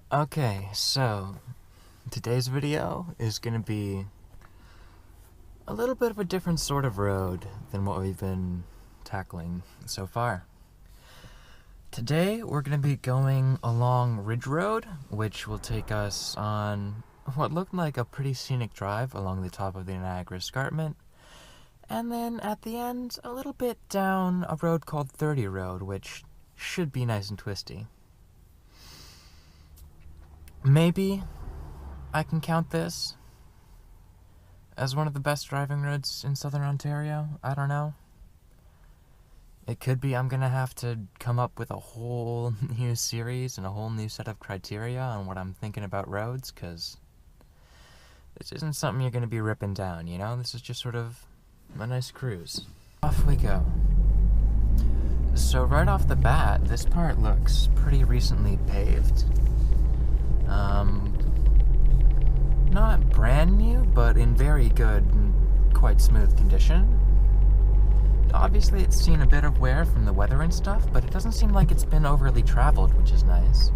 Okay, so today's video is going to be a little bit of a different sort of road than what we've been tackling so far. Today we're going to be going along Ridge Road, which will take us on what looked like a pretty scenic drive along the top of the Niagara Escarpment, and then at the end a little bit down a road called 30 Road, which should be nice and twisty. Maybe I can count this as one of the best driving roads in southern Ontario. I don't know. It could be I'm gonna have to come up with a whole new series and a whole new set of criteria on what I'm thinking about roads, because this isn't something you're gonna be ripping down, you know? This is just sort of a nice cruise. Off we go. So right off the bat, this part looks pretty recently paved. Not brand new, but in very good and quite smooth condition. Obviously it's seen a bit of wear from the weather and stuff, but it doesn't seem like it's been overly traveled, which is nice.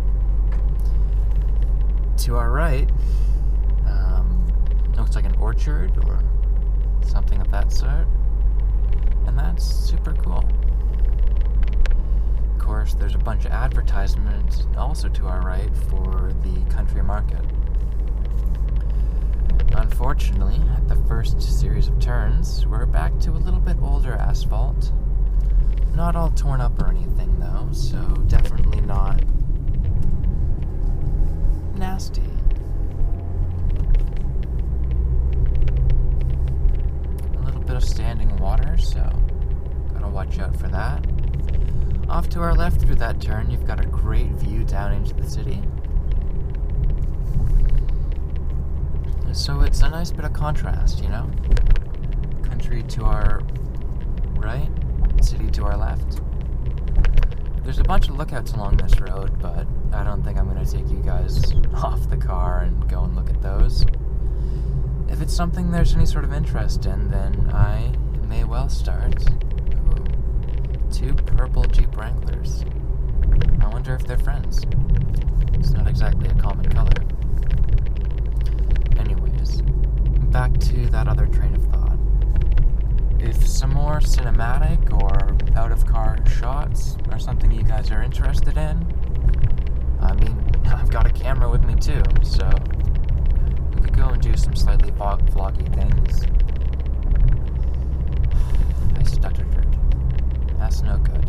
To our right, looks like an orchard or something of that sort, and that's super cool. Of course, there's a bunch of advertisements also to our right for the country market. Unfortunately, at the first series of turns, we're back to a little bit older asphalt. Not all torn up or anything though, so definitely not nasty. A little bit of standing water, so gotta watch out for that. Off to our left through that turn, you've got a great view down into the city. So it's a nice bit of contrast, you know? Country to our right, city to our left. There's a bunch of lookouts along this road, but I don't think I'm going to take you guys off the car and go and look at those. If it's something there's any sort of interest in, then I may well start. Ooh, 2 purple Jeep Wranglers. I wonder if they're friends. It's not exactly a common color. Anyways, back to that other train of thought. If some more cinematic or out-of-car shots are something you guys are interested in, I mean, I've got a camera with me too, so we could go and do some slightly vloggy things. I stuttered. That's no good.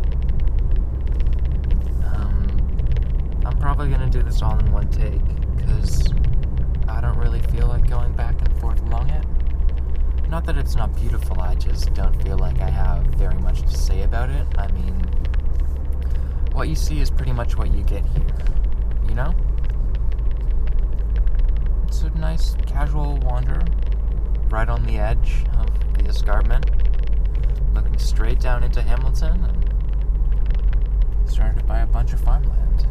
I'm probably gonna do this all in one take, because I don't really feel like going back and forth along it. Not that it's not beautiful, I just don't feel like I have very much to say about it. I mean, what you see is pretty much what you get here, you know? It's a nice casual wander, right on the edge of the escarpment, looking straight down into Hamilton, and surrounded by a bunch of farmland.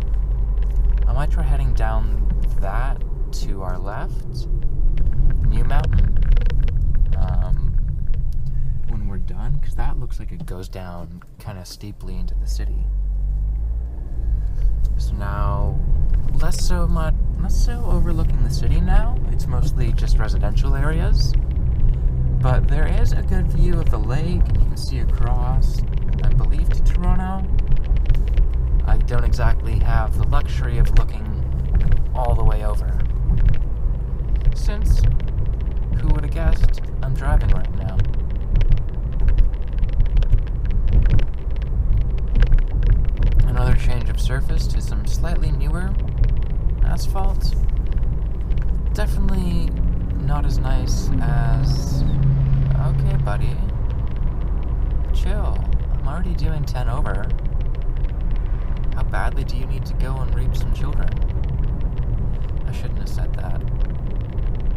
I might try heading down that to our left, New Mountain, when we're done, because that looks like it goes down kind of steeply into the city. So now, less so overlooking the city now. It's mostly just residential areas, but there is a good view of the lake, and you can see across, I believe, to Toronto. I don't exactly have the luxury of looking all the way over, since, who would have guessed, I'm driving right now. Another change of surface to some slightly newer asphalt. Definitely not as nice as... Okay, buddy. Chill. I'm already doing 10 over. How badly do you need to go and rape some children? I shouldn't have said that.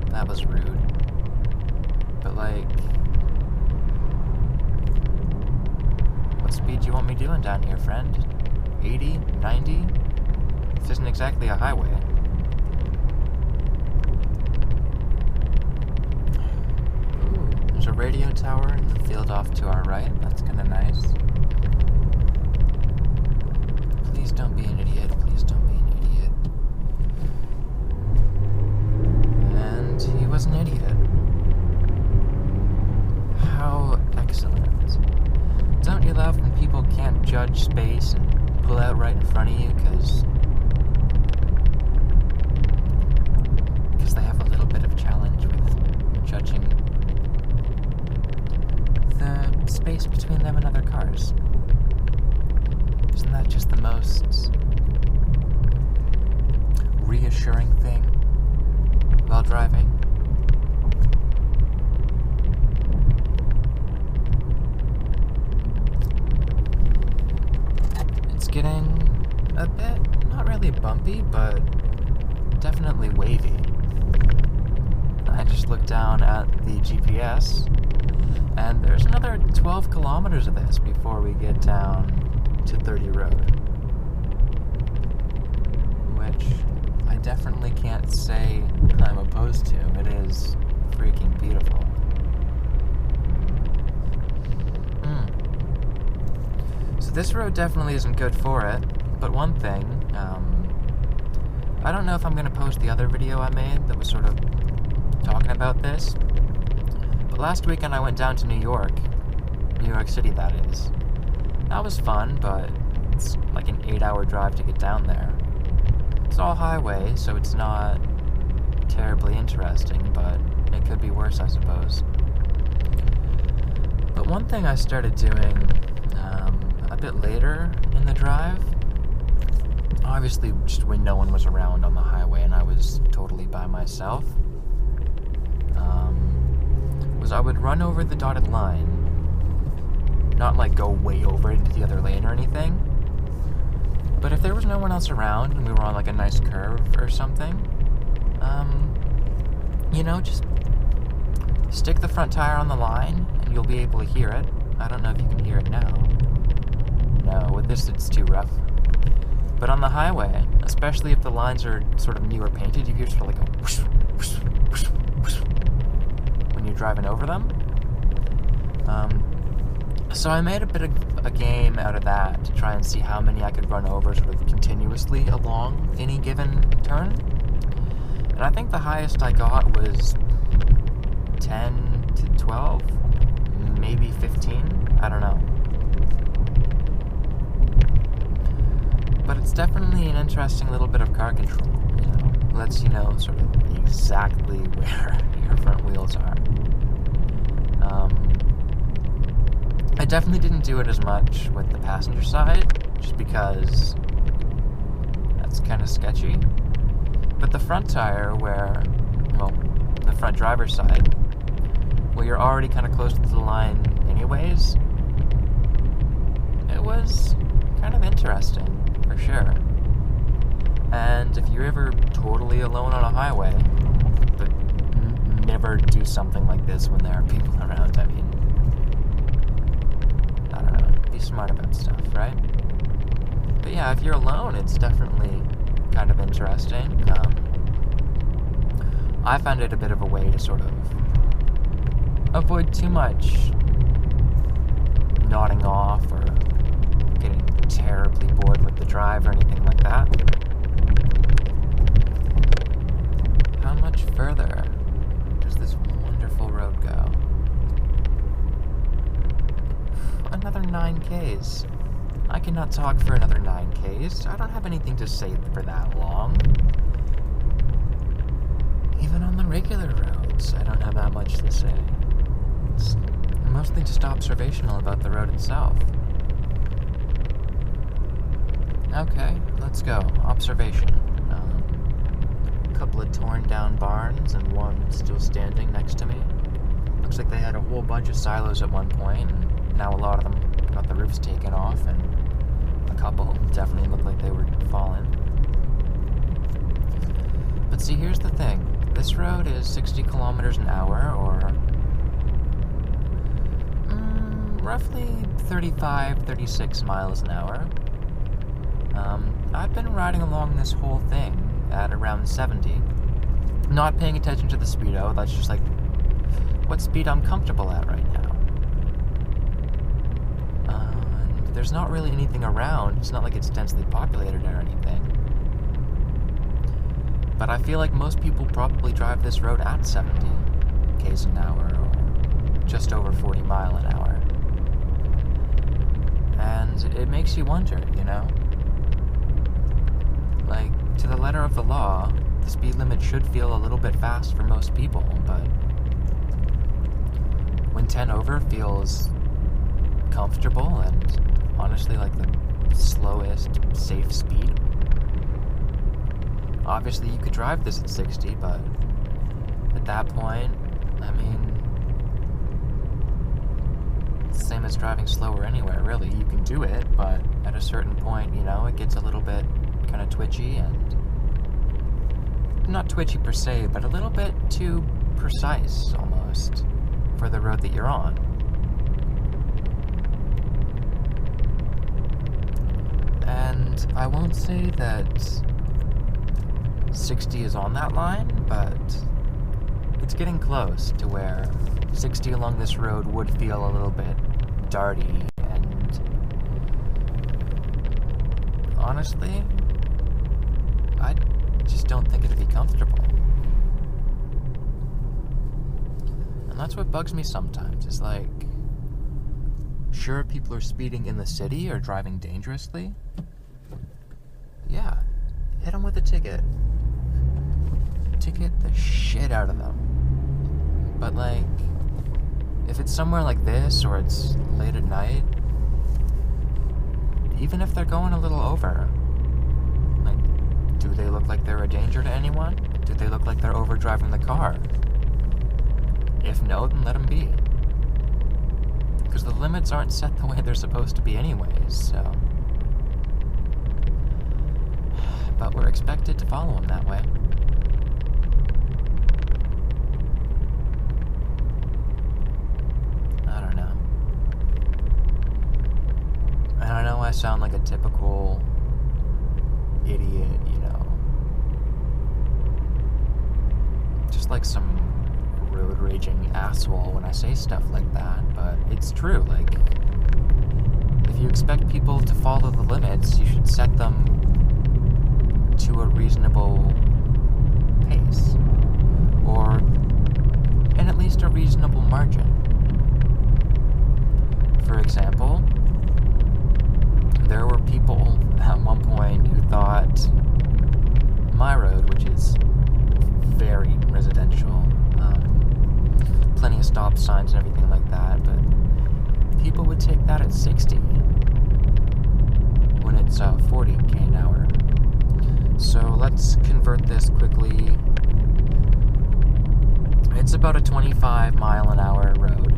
That was rude. But like, what speed do you want me doing down here, friend? 80? 90? This isn't exactly a highway. Ooh, there's a radio tower in the field off to our right. That's kind of nice. Please don't be an idiot. Please don't be an idiot. right in front of you because they have a little bit of challenge with judging the space between them and other cars. Isn't that just the most reassuring thing while driving? It's getting a bit, not really bumpy, but definitely wavy. I just looked down at the GPS, and there's another 12 kilometers of this before we get down to 30 Road, which I definitely can't say I'm opposed to. It is freaking beautiful. So this road definitely isn't good for it, but one thing, I don't know if I'm going to post the other video I made that was sort of talking about this, but last weekend I went down to New York City that is. That was fun, but it's like an 8-hour drive to get down there. It's all highway, so it's not terribly interesting, but it could be worse, I suppose. But one thing I started doing a bit later in the drive, obviously just when no one was around on the highway and I was totally by myself, was I would run over the dotted line, not like go way over into the other lane or anything, but if there was no one else around and we were on like a nice curve or something, just stick the front tire on the line and you'll be able to hear it. I don't know if you can hear it now. No, with this it's too rough. But on the highway, especially if the lines are sort of newer painted, you hear sort of like a whoosh, whoosh, whoosh, whoosh when you're driving over them. So I made a bit of a game out of that to try and see how many I could run over sort of continuously along any given turn. And I think the highest I got was 10 to 12, maybe 15, I don't know. But it's definitely an interesting little bit of car control, lets you know sort of exactly where your front wheels are. I definitely didn't do it as much with the passenger side, just because that's kind of sketchy. But the front tire the front driver's side, where you're already kind of close to the line anyways, it was kind of interesting, for sure. And if you're ever totally alone on a highway, but never do something like this when there are people around, I mean, I don't know, be smart about stuff, right? But yeah, if you're alone, it's definitely kind of interesting. I found it a bit of a way to sort of avoid too much nodding off or getting terribly bored with the drive or anything like that. How much further does this wonderful road go? Another 9Ks. I cannot talk for another 9Ks. I don't have anything to say for that long. Even on the regular roads, I don't have that much to say. It's mostly just observational about the road itself. Okay, let's go. Observation. A couple of torn down barns and one still standing next to me. Looks like they had a whole bunch of silos at one point, and now a lot of them got the roofs taken off, and a couple definitely looked like they were falling. But see, here's the thing. This road is 60 kilometers an hour, or roughly 35, 36 miles an hour. I've been riding along this whole thing at around 70. Not paying attention to the speedo, that's just like what speed I'm comfortable at right now. There's not really anything around. It's not like it's densely populated or anything. But I feel like most people probably drive this road at 70 k's an hour, or just over 40 mile an hour. And it makes you wonder, letter of the law, the speed limit should feel a little bit fast for most people, but when 10 over feels comfortable and honestly like the slowest safe speed. Obviously you could drive this at 60, but at that point, I mean, it's the same as driving slower anywhere, really. You can do it, but at a certain point, you know, it gets a little bit kind of twitchy, and not twitchy per se, but a little bit too precise almost for the road that you're on. And I won't say that 60 is on that line, but it's getting close to where 60 along this road would feel a little bit darty, and honestly, I just don't think it'd be comfortable. And that's what bugs me sometimes, is like, sure, people are speeding in the city or driving dangerously. Yeah, hit them with a ticket. Ticket the shit out of them. But like, if it's somewhere like this, or it's late at night, even if they're going a little over, like, do they look like they're a danger to anyone? Do they look like they're over driving the car? If no, then let them be. Because the limits aren't set the way they're supposed to be anyways, so. But we're expected to follow them that way. I don't know. And I know I sound like a typical idiot, you know. Just like some road raging asshole when I say stuff like that, but it's true. Like, if you expect people to follow the limits, you should set them to a reasonable pace, or in at least a reasonable margin. For example, there were people at one point who thought my road, which is very residential, plenty of stop signs and everything like that, but people would take that at 60 when it's 40 km/h. So let's convert this quickly. It's about a 25-mile-an-hour road,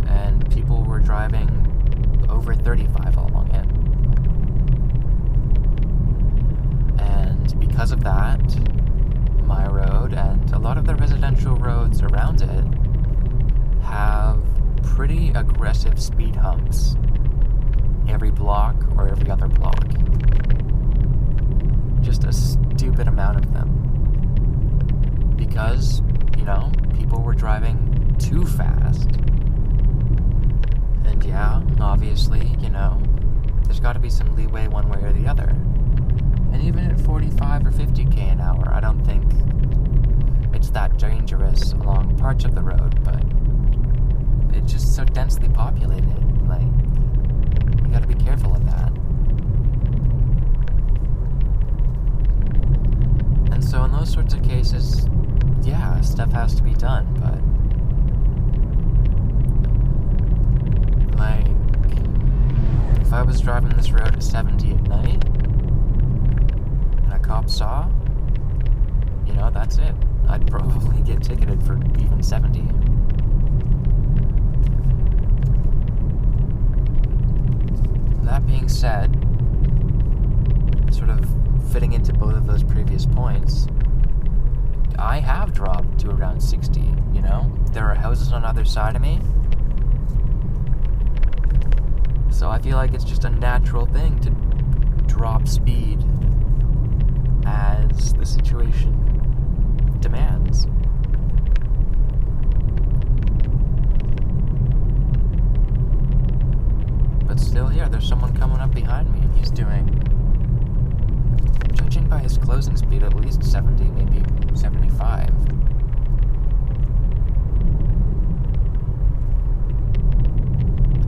and people were driving over 35 along it. And because of that, my road and a lot of the residential roads around it have pretty aggressive speed humps every block or every other block. Just a stupid amount of them. Because, you know, people were driving too fast. And yeah, obviously, you know, there's got to be some leeway one way or the other. And even at 45 or 50 km/h, I don't think it's that dangerous along parts of the road, but it's just so densely populated. Like, you gotta be careful of that. And so in those sorts of cases, yeah, stuff has to be done, but like, if I was driving this road at 70 at night, and a cop saw, you know, that's it. I'd probably get ticketed for even 70. That being said, sort of fitting into both of those previous points, I have dropped to around 60, you know? There are houses on either side of me, so I feel like it's just a natural thing to drop speed as the situation demands. But still, yeah, there's someone coming up behind me, and he's doing, judging by his closing speed, at least 70, maybe 75.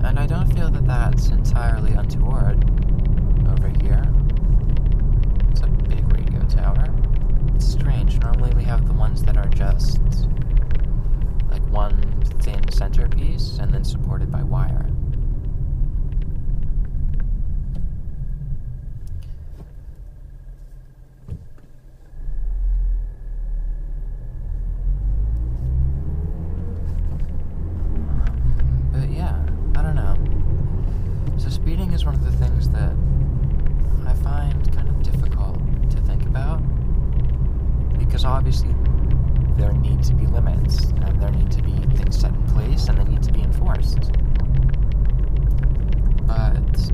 And I don't feel that that's entirely untoward over here. It's a big radio have the ones that are just like one thin centerpiece and then supported by wire. But yeah, I don't know. So speeding is one of the things that I find kind of difficult to think about, because obviously there need to be limits, and there need to be things set in place, and they need to be enforced. But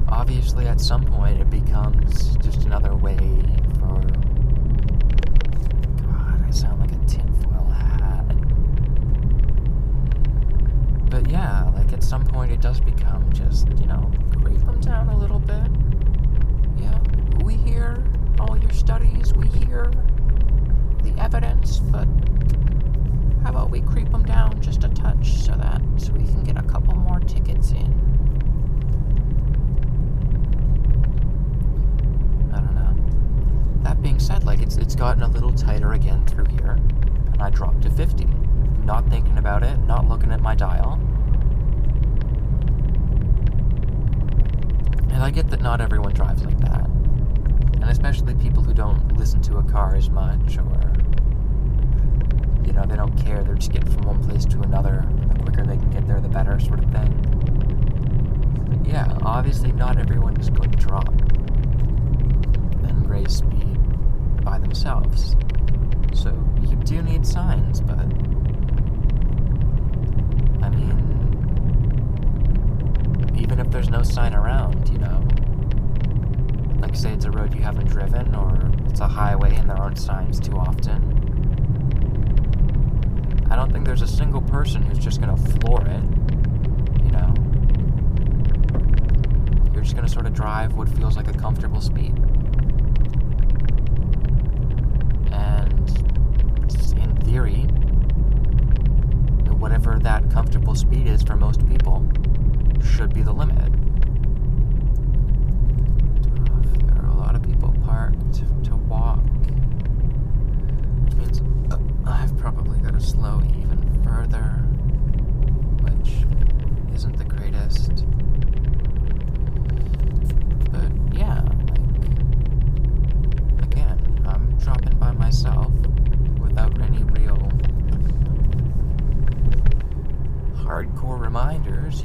obviously at some point it becomes just another way for... God, I sound like a tinfoil hat. But yeah, like at some point it does become just, creep them down a little bit. Yeah, we hear all your studies, we hear the evidence, but how about we creep them down just a touch so we can get a couple more tickets in? I don't know. That being said, like, it's gotten a little tighter again through here, and I dropped to 50. Not thinking about it, not looking at my dial. And I get that not everyone drives like that. And especially people who don't listen to a car as much, or, they don't care, they're just getting from one place to another. The quicker they can get there, the better, sort of thing. But yeah, obviously not everyone is going to drop and raise speed by themselves. So you do need signs, but I mean, even if there's no sign around, like say it's a road you haven't driven, or it's a highway and there aren't signs too often, I don't think there's a single person who's just gonna floor it, You're just gonna sort of drive what feels like a comfortable speed. And in theory, whatever that comfortable speed is for most people should be the limit. There are a lot of people parked to walk, which means I've probably got to slow even further, which isn't the greatest. But yeah, again, I'm dropping by myself without any real hardcore reminders,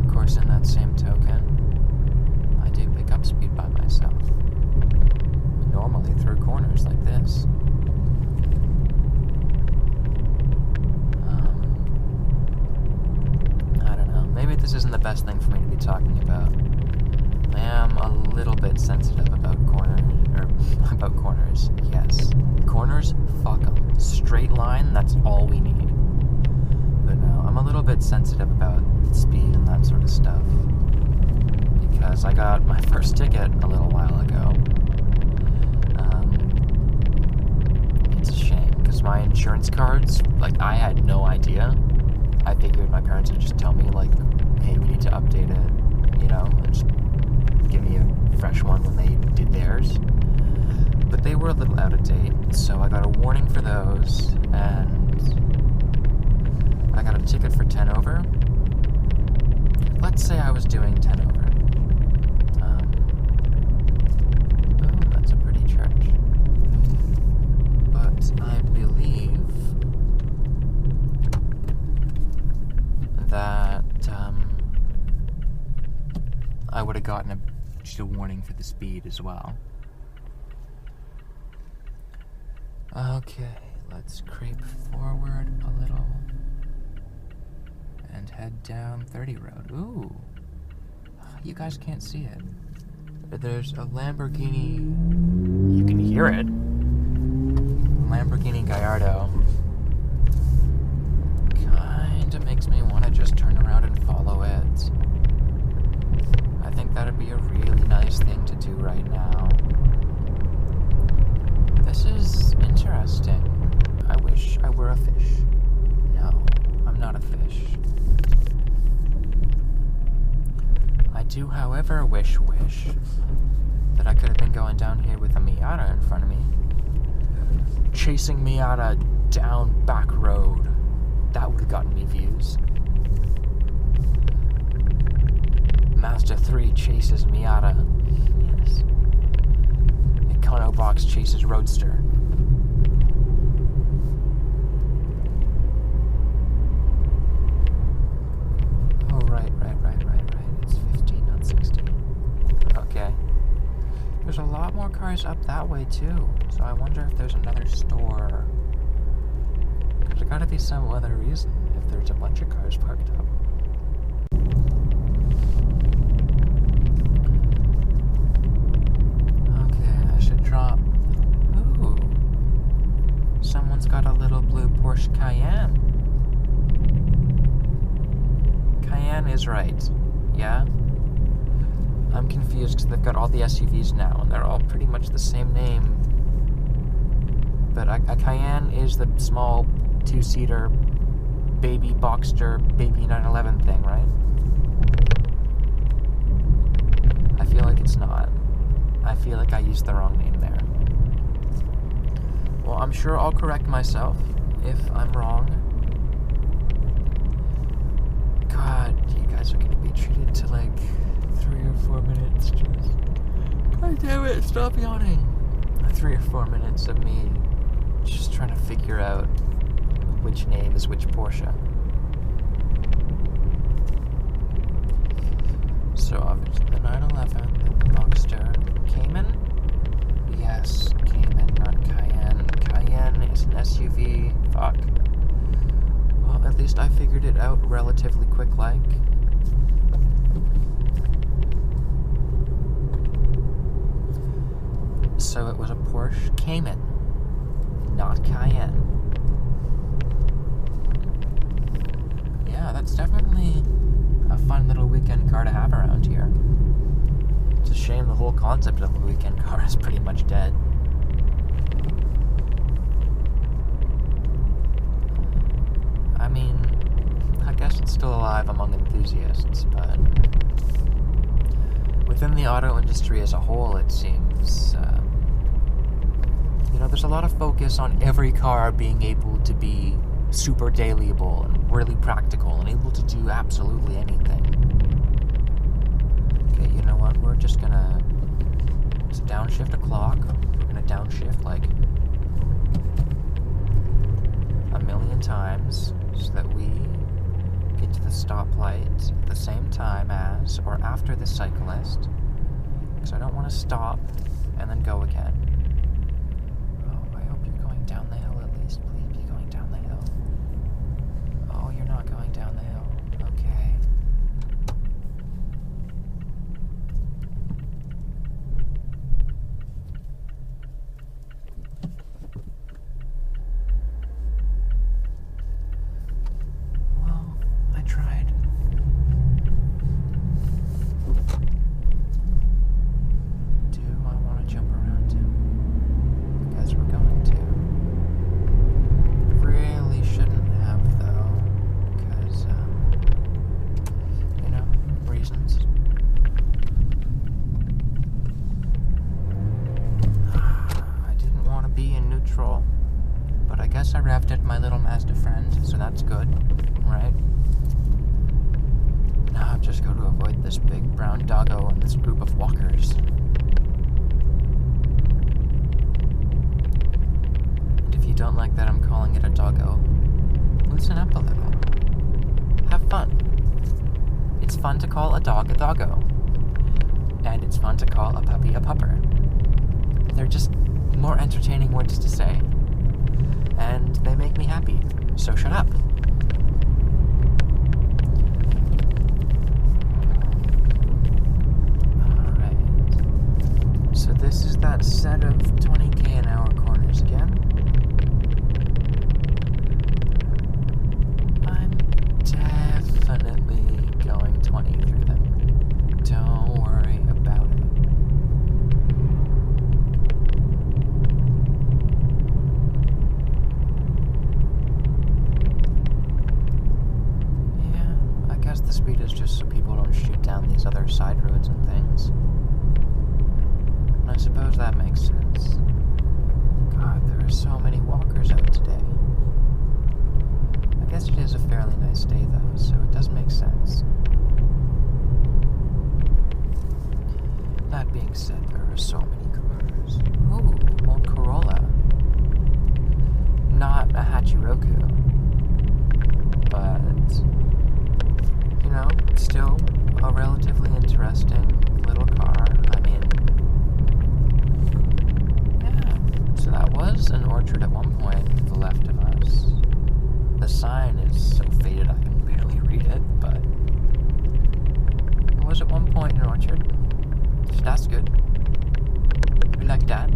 Of course, in that same token, I do pick up speed by myself. Normally through corners like this. I don't know. Maybe this isn't the best thing for me to be talking about. I am a little bit sensitive about corners, yes. Corners, fuck them. Straight line, that's all we need. But no, I'm a little bit sensitive about speed and that sort of stuff. Because I got my first ticket a little while ago. It's a shame, because my insurance cards, I had no idea. I figured my parents would just tell me, hey, we need to update it, and just give me a fresh one when they did theirs. But they were a little out of date, so I got a warning for those, and I got a ticket for 10 over. Let's say I was doing 10 over. That's a pretty church. But I believe that I would have gotten just a warning for the speed as well. Okay, let's creep forward a little and head down 30 Road. Ooh, you guys can't see it. There's a Lamborghini, you can hear it, Lamborghini Gallardo. Kinda makes me want to just turn around and follow it. I think that'd be a really nice thing to do right now. This is interesting. I wish I were a fish. No, I'm not a fish. do, however, wish that I could have been going down here with a Miata in front of me, chasing Miata down back road. That would have gotten me views. Mazda 3 chases Miata. Yes. Econobox chases Roadster. Oh, right. It's 15, not 16. Okay. There's a lot more cars up that way, too. So I wonder if there's another store. There's gotta be some other reason if there's a bunch of cars parked up. Okay, I should drop. Ooh. Someone's got a little blue Porsche Cayenne. Cayenne is right. Yeah? I'm confused because they've got all the SUVs now, and they're all pretty much the same name. But a Cayenne is the small two-seater baby Boxster baby 911 thing, right? I feel like it's not. I feel like I used the wrong name there. Well, I'm sure I'll correct myself if I'm wrong. God, you guys are gonna be treated to like 3 or 4 minutes just... God damn it, stop yawning. 3 or 4 minutes of me just trying to figure out which name is which Porsche. So obviously the 911, the Boxster, Cayman? Yes, Cayman, not Cayenne. Cayenne is an SUV. Fuck. Well, at least I figured it out relatively quick-like. So it was a Porsche Cayman, not Cayenne. Yeah, that's definitely a fun little weekend car to have around here. It's a shame the whole concept of a weekend car is pretty much dead. I mean, I guess it's still alive among enthusiasts, but within the auto industry as a whole, it seems, there's a lot of focus on every car being able to be super dailyable and really practical and able to do absolutely anything. Okay, you know what? We're just gonna downshift a clock. We're gonna downshift like a million times so that we get to the stoplight at the same time as or after the cyclist, because I don't want to stop and then go again. Oh, I hope you're going down the hill at least. Please be going down the hill. Oh, you're not going down the hill. Okay. Well, I tried. Do I want to jump around him? Because we're going to. Really shouldn't have, though. Because, reasons. I didn't want to be in neutral. But I guess I revved at my little Mazda friend, so that's good, right? Now I've just got to avoid this big brown doggo and this group of walkers. And if you don't like that I'm calling it a doggo, loosen up a little. Have fun. It's fun to call a dog a doggo. And it's fun to call a puppy a pupper. They're just more entertaining words to say. And they make me happy, so shut up. Alright. So this is that set of 20k an hour corners again. I'm definitely going 20 through them. Don't worry about it. the speed is just so people don't shoot down these other side roads and things. And I suppose that makes sense. God, there are so many walkers out today. I guess it is a fairly nice day though, so it does make sense. That being said, there are so many cars. Ooh, old Corolla. Not a Hachiroku. But, you know, still a relatively interesting little car. I mean, yeah. So that was an orchard at one point to the left of us. The sign is so faded I can barely read it, but it was at one point an orchard. So that's good. We like that.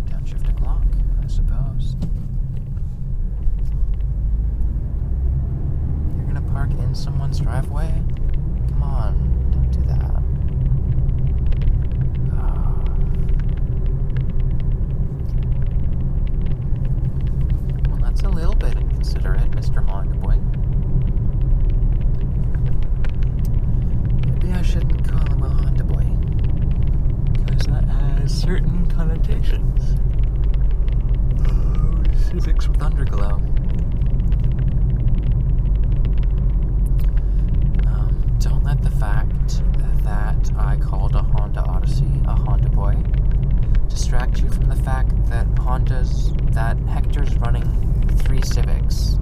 Downshift clock, I suppose. You're gonna park in someone's driveway? Come on, don't do that. Well, that's a little bit inconsiderate, Mr. Honda Boy. Maybe I shouldn't call him a Honda Boy, because that has certain connotations. Civics with underglow. Don't let the fact that I called a Honda Odyssey a Honda Boy distract you from the fact that Hector's running 3 Civics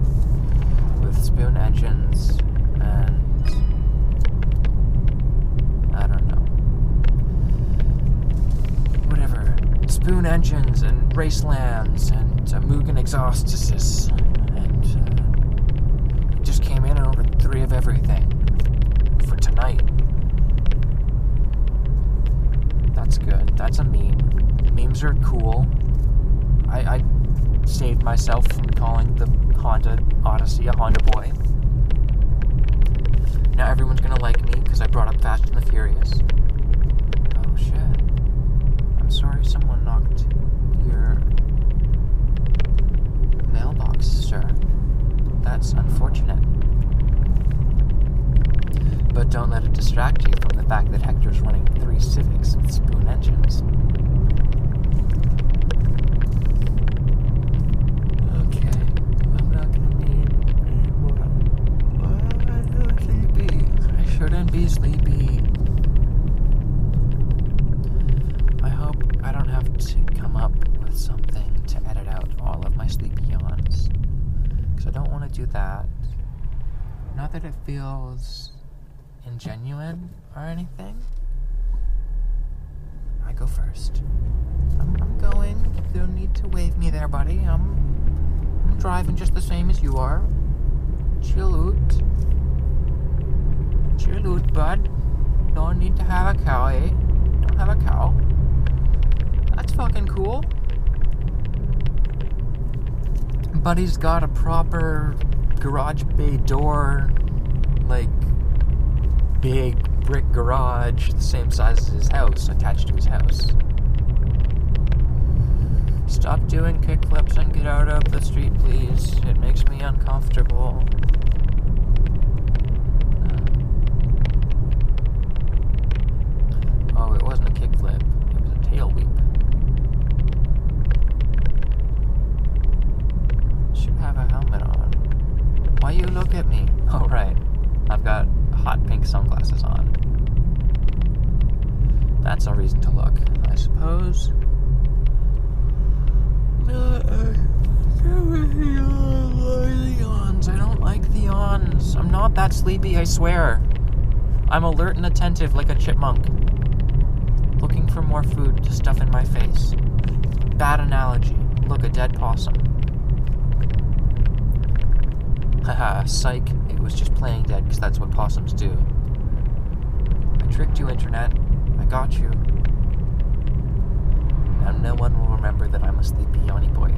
with spoon engines and I don't know. Whatever. Spoon engines and Racelands and Mugen exhaustuses. And he just came in and ordered 3 of everything. For tonight. That's good. That's a meme. Memes are cool. I saved myself from calling the Honda Odyssey a Honda Boy. Now everyone's gonna like me because I brought up Fast and the Furious. Oh shit. I'm sorry someone knocked your mailbox, sir. That's unfortunate. But don't let it distract you from the fact that Hector's running 3 Civics with spoon engines. Okay, I'm not gonna need any more. I'm not sleepy. I shouldn't be sleepy. I hope I don't have to come up with something to edit out all of my sleepy yawns. Because I don't want to do that. Not that it feels ingenuine or anything. I go first. I'm going. You don't need to wave me there, buddy. I'm driving just the same as you are. Chill out. Chill out, bud. Don't need to have a cow, eh? Don't have a cow. That's fucking cool. Buddy's got a proper garage bay door, like big brick garage, the same size as his house, attached to his house. Stop doing kickflips and get out of the street, please. It makes me uncomfortable. Oh, it wasn't a kickflip. It was a tail whip. Should have a helmet on. Why you look at me? Oh, right. I've got hot pink sunglasses on. That's a reason to look, I suppose. I don't like the yawns. I'm not that sleepy, I swear. I'm alert and attentive like a chipmunk. Looking for more food to stuff in my face. Bad analogy. Look, a dead possum. Haha, psych. It was just playing dead because that's what possums do. I tricked you, Internet. I got you. Now no one will remember that I'm a sleepy yawny boy.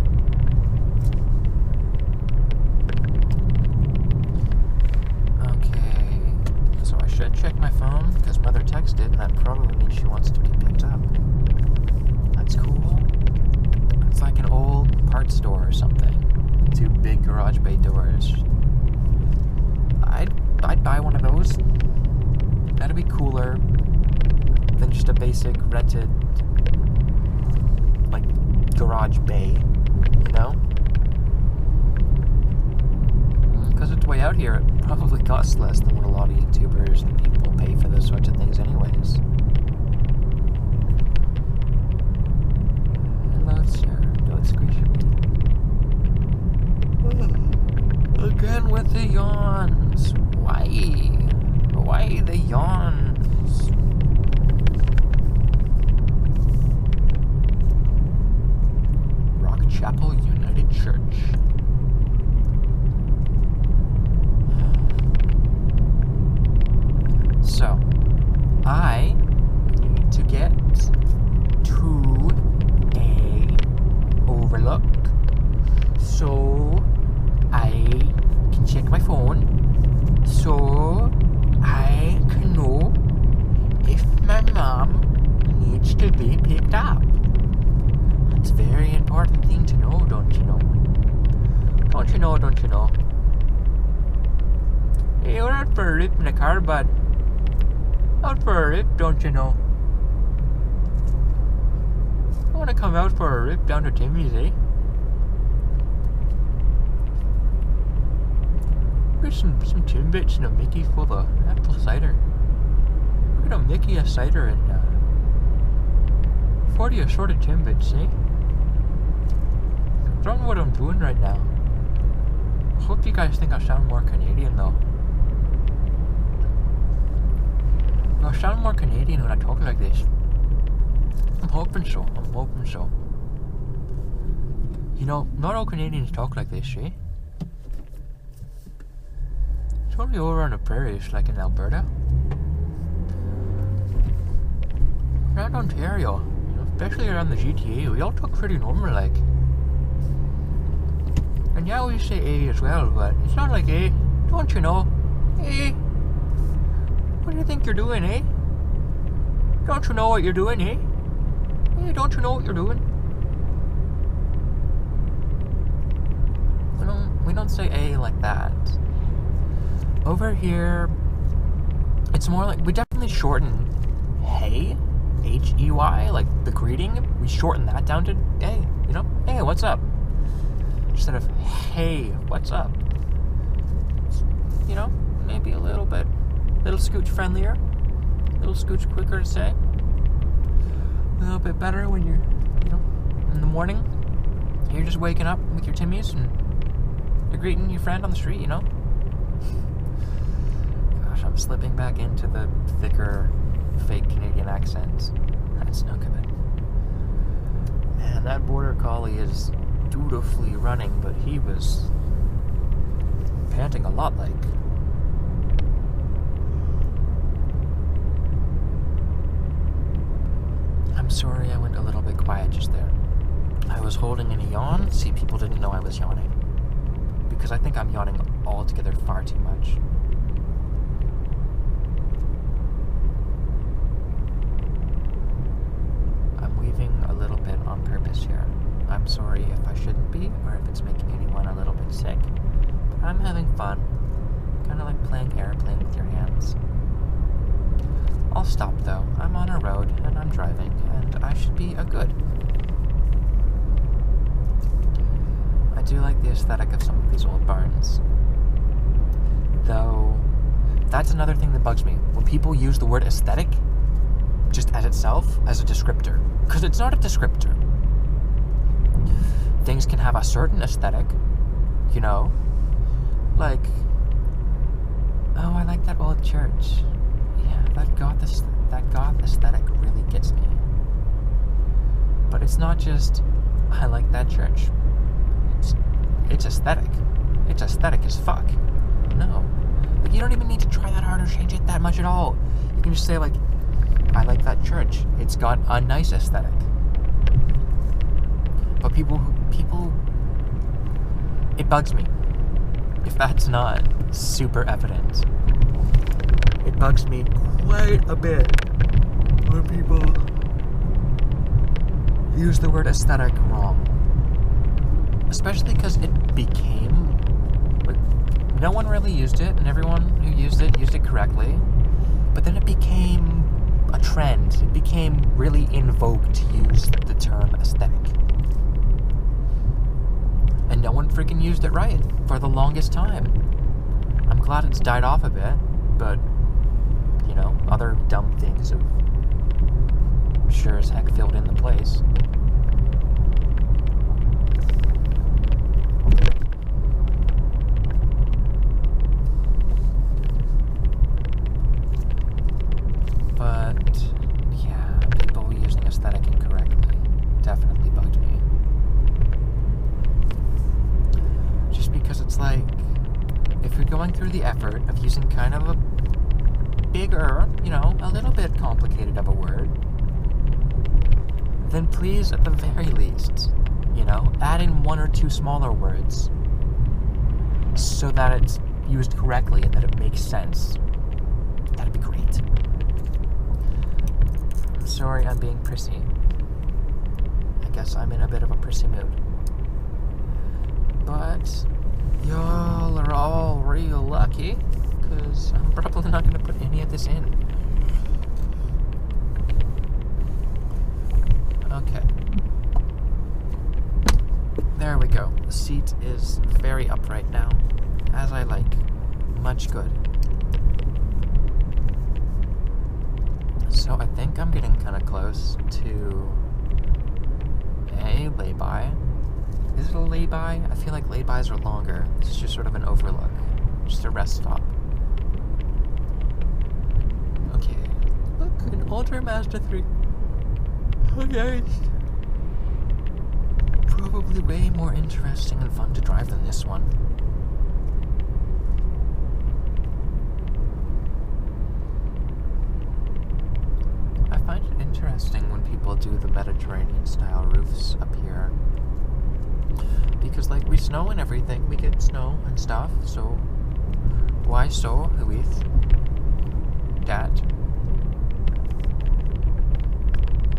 Okay, so I should check my phone because Mother texted and that probably means she wants to be picked up. That's cool. It's like an old parts store or something. 2 big garage bay doors. I'd buy one of those. That'd be cooler than just a basic rented, like, garage bay, you know? Because it's way out here, it probably costs less than what a lot of YouTubers and people pay for those sorts of things anyways. Hello, sir. Don't squeeze your meat. Again with the yawns. Why? Why the yawns? Rock Chapel United Church. So, I need to get to a overlook so I can check my phone, so I can know if my mom needs to be picked up. That's a very important thing to know, don't you know? Don't you know, don't you know? Hey, we're out for a rip in the car, bud. Out for a rip, don't you know? I want to come out for a rip down to Timmy's, eh? Get some Timbits and a Mickey full of apple cider. We're gonna Mickey a cider and 40 assorted Timbits, eh? I don't know what I'm doing right now. I hope you guys think I sound more Canadian though. I sound more Canadian when I talk like this. I'm hoping so. You know, not all Canadians talk like this, eh? It's only over on the prairies, like in Alberta. Around Ontario, you know, especially around the GTA, we all talk pretty normal like. And yeah, we say A as well, but it's not like A. Don't you know? A. What do you think you're doing, eh? Don't you know what you're doing, eh? Hey, don't you know what you're doing? We don't say A like that. Over here, it's more like, we definitely shorten hey, H-E-Y, like the greeting. We shorten that down to hey, you know? Hey, what's up? Instead of hey, what's up? You know, maybe a little scooch friendlier, a little scooch quicker to say, a little bit better when you're, you know, in the morning, you're just waking up with your Timmies and you're greeting your friend on the street, you know? Gosh, I'm slipping back into the thicker, fake Canadian accent. That's no good. Man, that border collie is dutifully running, but he was panting a lot like. I'm sorry I went a little bit quiet just there. I was holding in a yawn. See, people didn't know I was yawning. Because I think I'm yawning altogether far too much. I'm weaving a little bit on purpose here. I'm sorry if I shouldn't be, or if it's making anyone a little bit sick. But I'm having fun. Kind of like playing airplane with your hands. I'll stop though. I'm on a road and I'm driving, and I should be a good. I do like the aesthetic of some of these old barns. Though, that's another thing that bugs me. When people use the word aesthetic just as itself, as a descriptor. Because it's not a descriptor. Things can have a certain aesthetic, you know? Like, oh, I like that old church. That goth aesthetic really gets me. But it's not just, I like that church. It's aesthetic. It's aesthetic as fuck. No. Like, you don't even need to try that hard or change it that much at all. You can just say, like, I like that church. It's got a nice aesthetic. But people, it bugs me if that's not super evident. It bugs me quite a bit when people use the word aesthetic wrong. Especially because it became, like, no one really used it, and everyone who used it correctly. But then it became a trend. It became really in vogue to use the term aesthetic. And no one freaking used it right for the longest time. I'm glad it's died off a bit, but, you know, other dumb things have sure as heck filled in the place. But, yeah, people using aesthetic incorrectly definitely bugged me. Just because it's like, if you're going through the effort of using kind of a bigger, you know, a little bit complicated of a word, then please, at the very least, you know, add in one or two smaller words so that it's used correctly and that it makes sense. That'd be great. I'm sorry I'm being prissy. I guess I'm in a bit of a prissy mood. But y'all are all real lucky, because I'm probably not going to put any of this in. Okay. There we go. The seat is very upright now, as I like. Much good. So I think I'm getting kind of close to a lay-by. Is it a lay-by? I feel like lay-bys are longer. This is just sort of an overlook. Just a rest stop. Okay. Look, an older Mazda 3. Okay. Probably way more interesting and fun to drive than this one. I find it interesting when people do the Mediterranean-style roofs up here. Because, like, we snow and everything. We get snow and stuff, so why so, with that?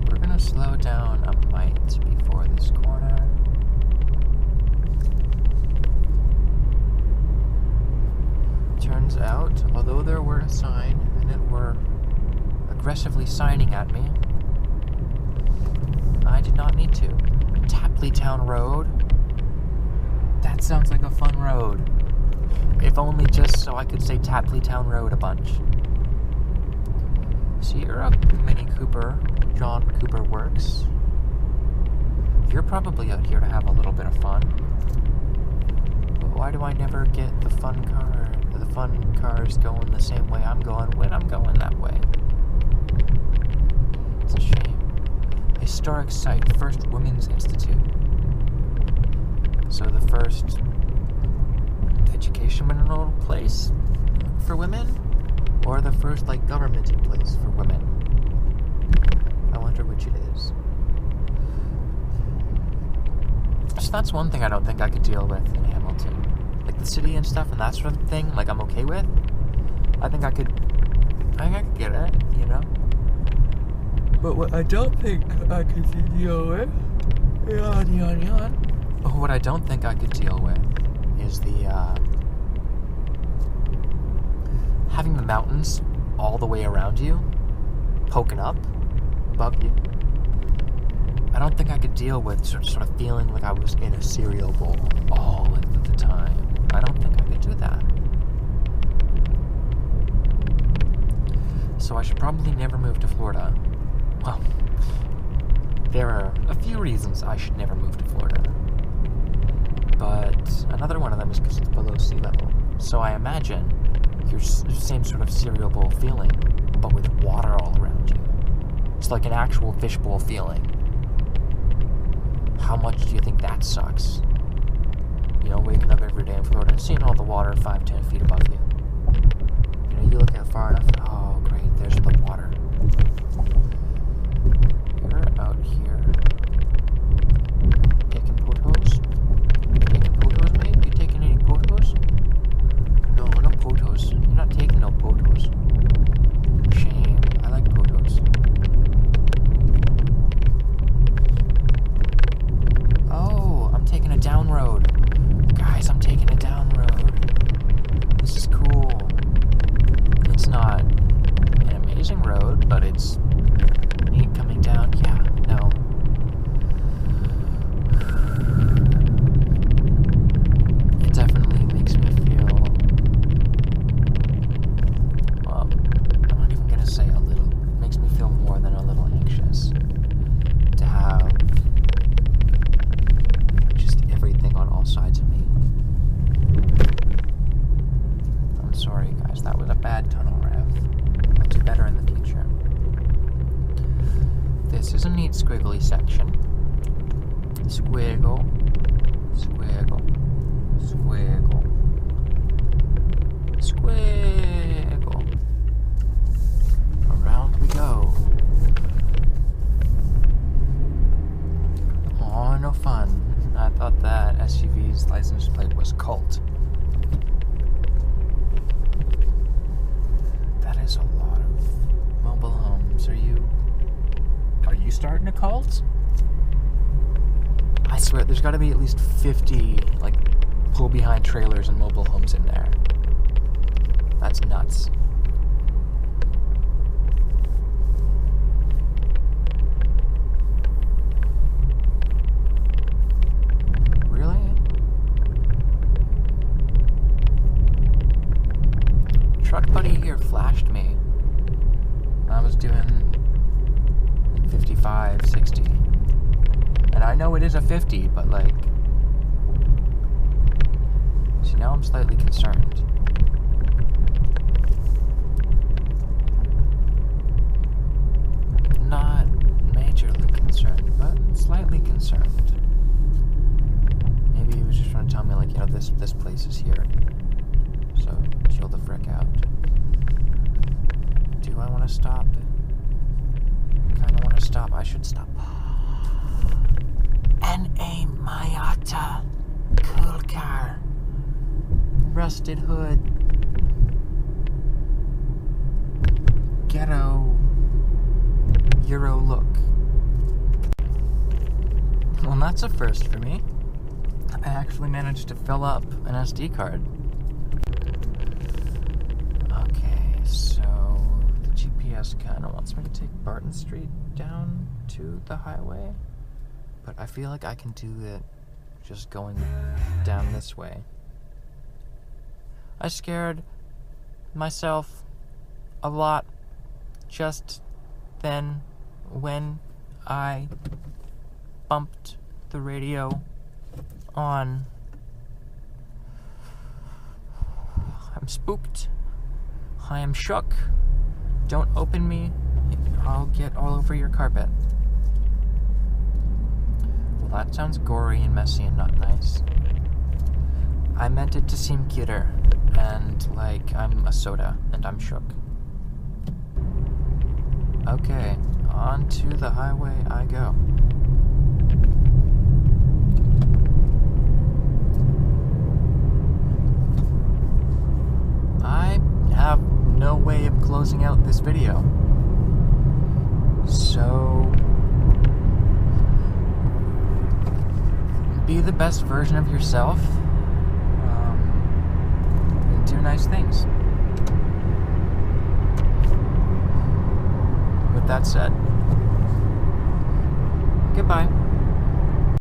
We're gonna slow down a mite before this corner. Turns out, although there were a sign, and it were aggressively signing at me, I did not need to. Tapley Town Road. That sounds like a fun road. If only just so I could say Tapley Town Road a bunch. So you're a Mini Cooper, John Cooper Works. You're probably out here to have a little bit of fun. But why do I never get the fun cars going the same way I'm going when I'm going that way? It's a shame. Historic site, First Women's Institute. So the first educational place for women, or the first, like, governmenty place for women? I wonder which it is. So that's one thing I don't think I could deal with in Hamilton. Like, the city and stuff and that sort of thing, like, I'm okay with. I think I could get it, you know? But what I don't think I could deal with... What I don't think I could deal with is the, having the mountains all the way around you, poking up above you. I don't think I could deal with sort of feeling like I was in a cereal bowl all of the time. I don't think I could do that. So I should probably never move to Florida. Well, there are a few reasons I should never move to Florida. But another one of them is because it's below sea level. So I imagine your same sort of cereal bowl feeling, but with water all around you. It's like an actual fishbowl feeling. How much do you think that sucks? You know, waking up every day in Florida and seeing all the water 5-10 feet above you. You know, you look out far enough, oh great, there's the water. You're out here taking photos? Taking photos, mate? You taking any photos? No, no photos. You're not taking no photos. Shame. I like photos. Oh, I'm taking a down road. That was a bad tunnel rev. I'll do better in the future. This is a neat squiggly section. Squiggle. Squiggle. Squiggle. Squiggle. Around we go. Oh, no fun. I thought that SUV's license plate was Colt. That is a lot of mobile homes. Are you starting a cult? I swear, there's gotta be at least 50, like, pull-behind trailers and mobile homes in there. That's nuts. Really? Truck buddy here flashed me. I was doing 55, 60. And I know it is a 50, but like... See, now I'm slightly concerned. Not majorly concerned, but slightly concerned. Maybe he was just trying to tell me, like, you know, this place is here. So, chill the frick out. Do I want to stop? Kinda want to stop. I should stop. N.A. Mayata. Cool car. Rusted hood. Ghetto. Euro look. Well, that's a first for me. I actually managed to fill up an SD card. Okay, so the GPS kind of wants me to take Barton Street down to the highway, but I feel like I can do it just going down this way. I scared myself a lot just then when I bumped the radio on. I'm spooked. I am shook. Don't open me. I'll get all over your carpet. Well, that sounds gory and messy and not nice. I meant it to seem cuter, and like I'm a soda, and I'm shook. Okay, on to the highway I go. I have no way of closing out this video. So, be the best version of yourself, and do nice things. With that said, goodbye.